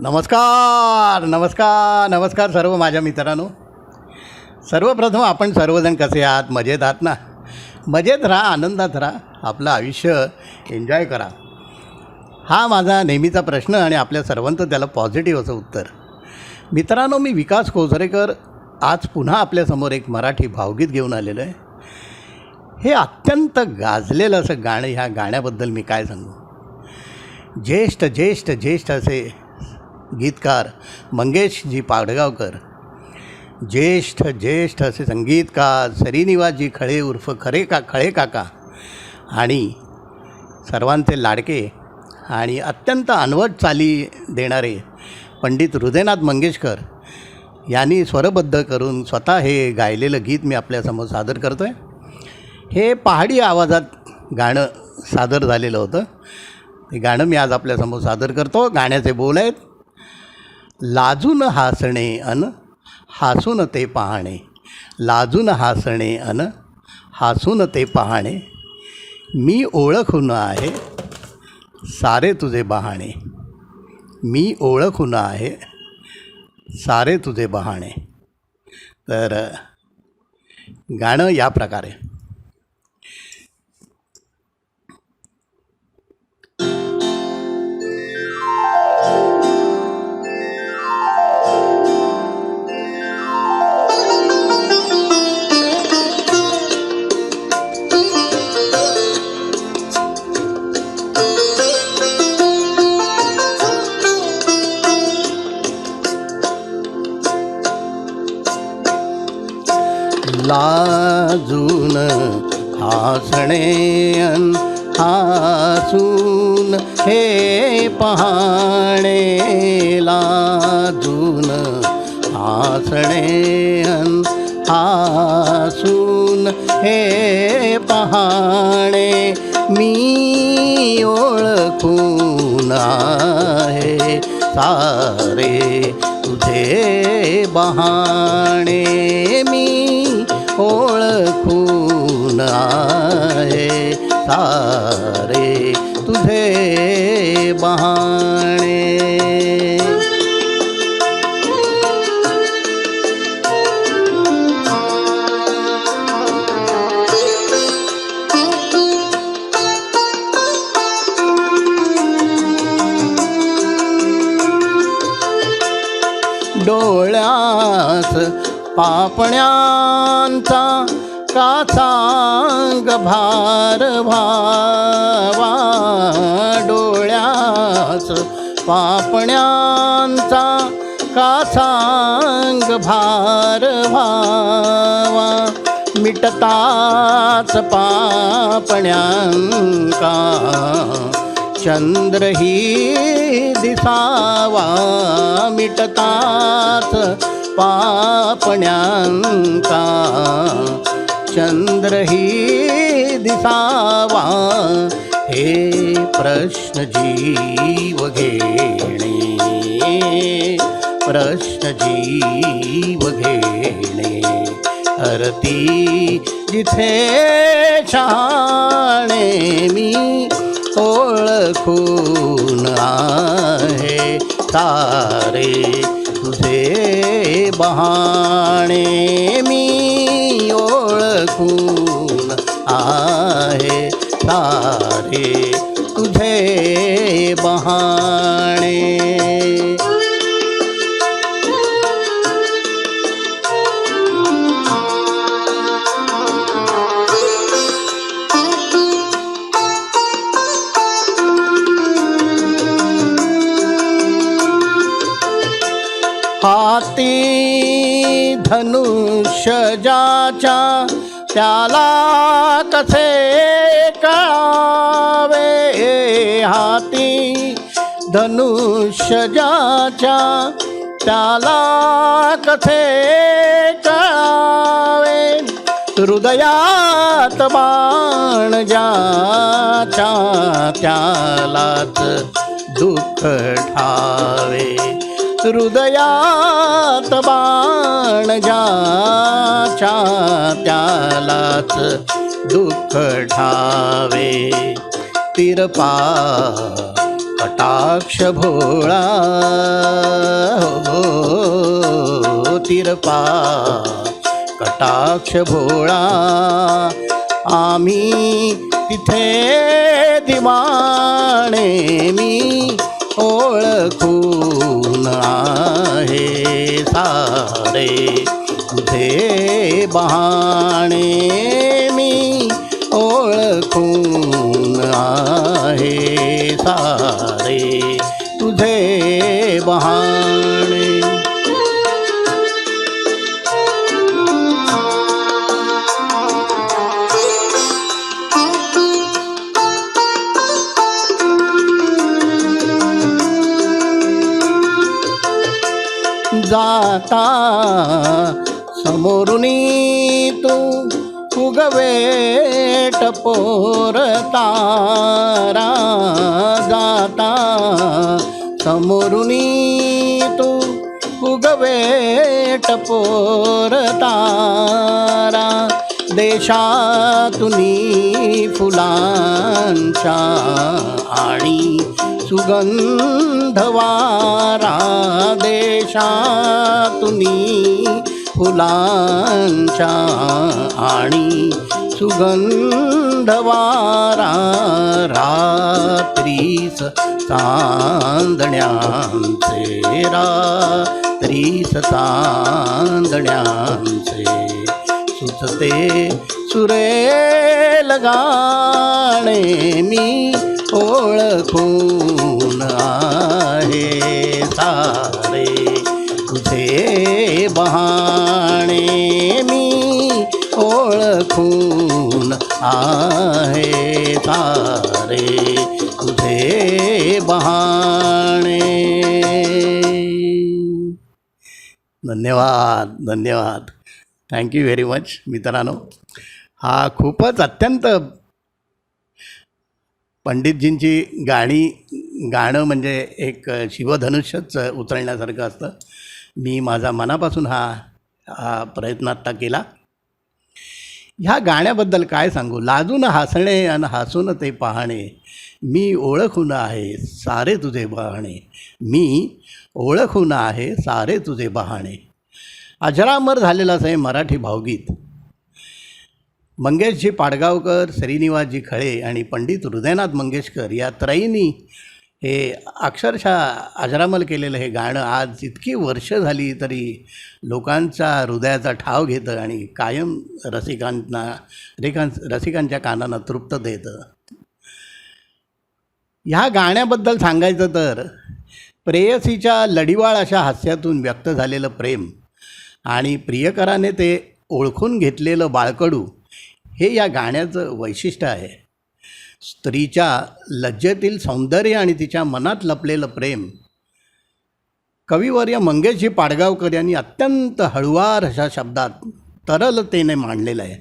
नमस्कार नमस्कार नमस्कार सर्व माझ्या मित्रांनो. सर्वप्रथम आपण सर्वजण कसे आहात? मजेत आहात ना? मजेत राहा, आनंदात राहा, आपलं आयुष्य एन्जॉय करा. हा माझा नेहमीचा प्रश्न आणि आपल्या सर्वांचं त्याला पॉझिटिव्ह असं उत्तर. मित्रांनो, मी विकास कोसरेकर आज पुन्हा आपल्यासमोर एक मराठी भावगीत घेऊन आलेलो आहे. हे अत्यंत गाजलेलं असं गाणं. ह्या गाण्याबद्दल मी काय सांगू. ज्येष्ठ ज्येष्ठ ज्येष्ठ असे गीतकार मंगेशजी पाडगावकर, ज्येष्ठ ज्येष्ठ असे संगीतकार श्रीनिवासजी खळे उर्फ खळे काका आणि सर्वांचे लाडके आणि अत्यंत अनवट चाली देणारे पंडित हृदयनाथ मंगेशकर यांनी स्वरबद्ध करून स्वतः हे गायलेलं गीत मी आपल्यासमोर सादर करतो आहे. हे पहाडी आवाजात गाणं सादर झालेलं होतं. ते गाणं मी आज आपल्यासमोर सादर करतो. गाण्याचे बोल आहेत: लाजून हसणे अन हसून ते पाहणे, लाजून हसणे अन हसून ते पाहणे, मी ओळखून आहे सारे तुझे बहाणे, मी ओळखून आहे सारे तुझे बहाणे. तर गाणं या प्रकारे. लाजून हसणे अन हसून हे पाहणे, लाजून हसणे अन हसून हे पाहणे, मी ओळखून आहे सारे तुझे बहाणे, मी ओळखून आहे सारे तुझे बहाणे. डोळ्यास पापण्यांचा का सांग भार व्हावा, डोळ्यास पापण्यांचा का सांग भार व्हावा, मिटताच पापण्यांका चंद्रही दिसावा, मिटताच पापण्यांका चंद्रही दिसावा, हे प्रश्न जीव घेणे, प्रश्न जीव घेणे, हरती जिथे शहाणे, मी ओळखून आहे सारे तुझे बहाणे, मी ओळखून आहे सारे तुझे बहाणे. हाती धनुष्य ज्याच्या त्याला कसे कळावे, हाती धनुष्य ज्याच्या त्याला कसे कळावे, हृदयात बाण ज्याच्या त्यालाच दुःख ठावे, हृदयात बाण ज्याच्या त्यालाच दुःख ठावे, तिरपा कटाक्ष भोळा हो तिरपा कटाक्ष भोळा आम्ही तिथे दिवाणे मी ओळखून आहे सारे तुझे बहाणे मी ओळखून आहे सारे तुझे बहाणे. जाता समोरुनी तू उगवेट पोर तारा जाता समोरुनी तू उगवेट पोर तारा देशातुनी फुलांच्या आणि सुगंधवारा देशातुनी फुलांच्या आणि सुगंधवारा रात्रीस चांदण्यांचे रात्रीस चांदण्यांचे सुचते सुरेल गाणे मी ओळखून आहे सारे तुझे बहाणे मी ओळखून आहे सारे तुझे बहाणे. धन्यवाद धन्यवाद. थँक्यू व्हेरी मच मित्रांनो. हा खूपच अत्यंत पंडितजींची गाणं म्हणजे एक शिवधनुष्यच उचलण्यासारखं असतं. मी माझा मनापासून हा प्रयत्न आत्ता केला. ह्या गाण्याबद्दल काय सांगू. लाजून हसणे आणि हसून ते पाहणे मी ओळखून आहे सारे तुझे बहाणे मी ओळखून आहे सारे तुझे बहाणे. अजरामर झालेलं असं हे मराठी भावगीत मंगेशजी पाडगावकर, श्रीनिवासजी खळे आणि पंडित हृदयनाथ मंगेशकर या त्रयींनी हे अक्षरशः अजरामर केलेलं हे गाणं आज इतकी वर्ष झाली तरी लोकांचा हृदयाचा ठाव घेतं आणि कायम रसिकांच्या कानांना तृप्त देतं. ह्या गाण्याबद्दल सांगायचं तर प्रेयसीच्या लढीवाळ अशा हास्यातून व्यक्त झालेलं प्रेम आणि प्रियकराने ते ओळखून घेतलेलं बाळकडू हे या गाण्याचं वैशिष्ट्य आहे. स्त्रीच्या लज्जेतील सौंदर्य आणि तिच्या मनात लपलेलं प्रेम कविवर्य मंगेशजी पाडगावकर यांनी अत्यंत हळुवार अशा शब्दात तरलतेने मांडलेलं आहे.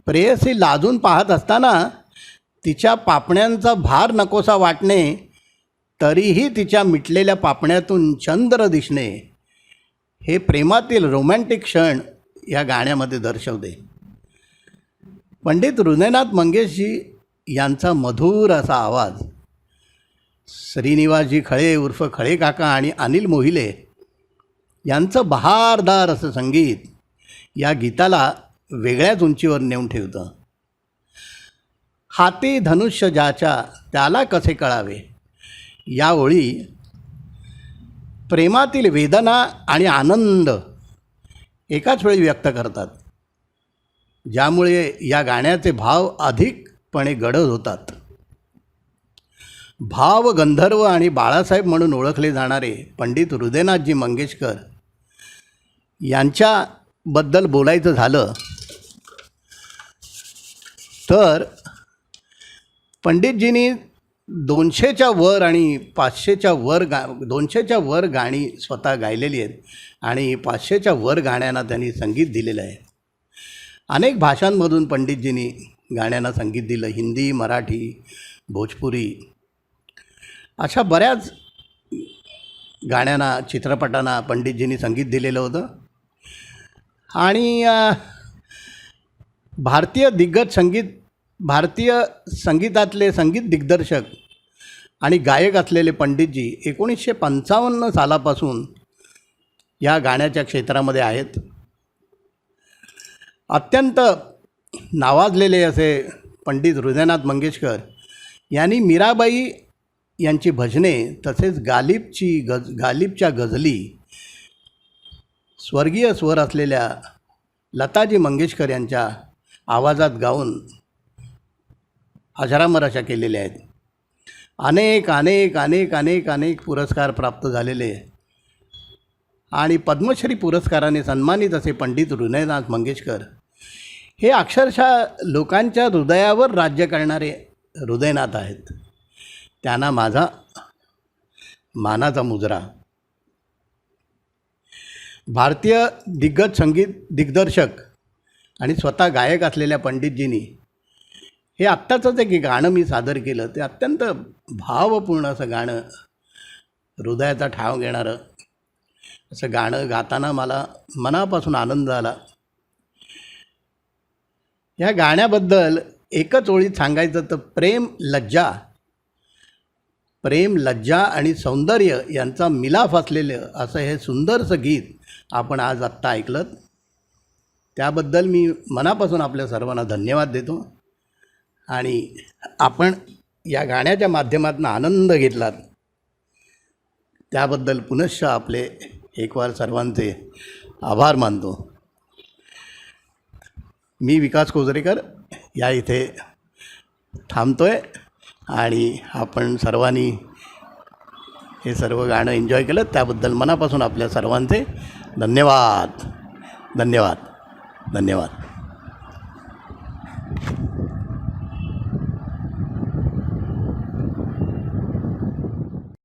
प्रेयसी लाजून पाहत असताना तिच्या पापण्यांचा भार नकोसा वाटणे तरीही तिच्या मिटलेल्या पापण्यातून चंद्र दिसणे हे प्रेमातील रोमॅन्टिक क्षण या गाण्यामध्ये दर्शवते. पंडित हृदयनाथ मंगेशजी यांचा मधुर असा आवाज, श्रीनिवासजी खळे उर्फ खळे काका आणि अनिल मोहिले यांचं बहारदार असं संगीत या गीताला वेगळ्याच उंचीवर नेऊन ठेवतं. हाती धनुष्य ज्याच्या त्याला कसे कळावे या ओळी प्रेमातील वेदना आणि आनंद एकाच वेळी व्यक्त करतात, ज्यामुळे या गाण्याचे भाव अधिकपणे गडद होतात. भाव गंधर्व आणि बाळासाहेब म्हणून ओळखले जाणारे पंडित हृदयनाथजी मंगेशकर यांच्याबद्दल बोलायचं झालं तर पंडितजींनी 200च्या वर आणि 500च्या वर 200च्या वर गाणी स्वतः गायलेली आहेत आणि 500च्या वर गाण्यांना त्यांनी संगीत दिलेलं आहे. अनेक भाषांमधून पंडितजींनी गाण्यांना संगीत दिलं. हिंदी, मराठी, भोजपुरी अशा बऱ्याच गाण्यांना, चित्रपटांना पंडितजींनी संगीत दिलेलं होतं. आणि भारतीय संगीतातले संगीत दिग्दर्शक आणि गायक असलेले पंडितजी 1955 सालापासून या गाण्याच्या क्षेत्रामध्ये आहेत. अत्यंत नावाजलेले असे पंडित हृदयनाथ मंगेशकर यांनी मीराबाई यांची भजने तसेच गालिबच्या गझली स्वर्गीय स्वर असलेल्या लताजी मंगेशकर यांच्या आवाजात गाऊन अजरामर अशा केलेल्या आहेत. अनेक अनेक अनेक अनेक अनेक पुरस्कार प्राप्त झालेले आणि पद्मश्री पुरस्काराने सन्मानित असे पंडित हृदयनाथ मंगेशकर हे अक्षरशः लोकांच्या हृदयावर राज्य करणारे हृदयनाथ आहेत. त्यांना माझा मानाचा मुजरा. भारतीय दिग्गज संगीत दिग्दर्शक आणि स्वतः गायक असलेल्या पंडितजींनी हे आत्ताचंच एक गाणं मी सादर केलं, ते अत्यंत भावपूर्ण असं गाणं, हृदयाचा ठाव घेणारं असं गाणं गाताना मला मनापासून आनंद आला. या गाण्याबद्दल एकच ओळीत सांगायचं तर प्रेम लज्जा आणि सौंदर्य यांचा मिलाफ असलेलं असं हे सुंदरसं गीत आपण आज आत्ता ऐकलं. त्याबद्दल मी मनापासून आपल्या सर्वांना धन्यवाद देतो. आणि आपण या गाण्याच्या माध्यमातून आनंद घेतलात त्याबद्दल पुनश्च आपले एकवार सर्वांचे आभार मानतो. मी विकास कोजरेकर या इथे थांबतो आहे आणि आपण सर्वांनी हे सर्व गाणं एन्जॉय केलं त्याबद्दल मनापासून आपल्या सर्वांचे धन्यवाद.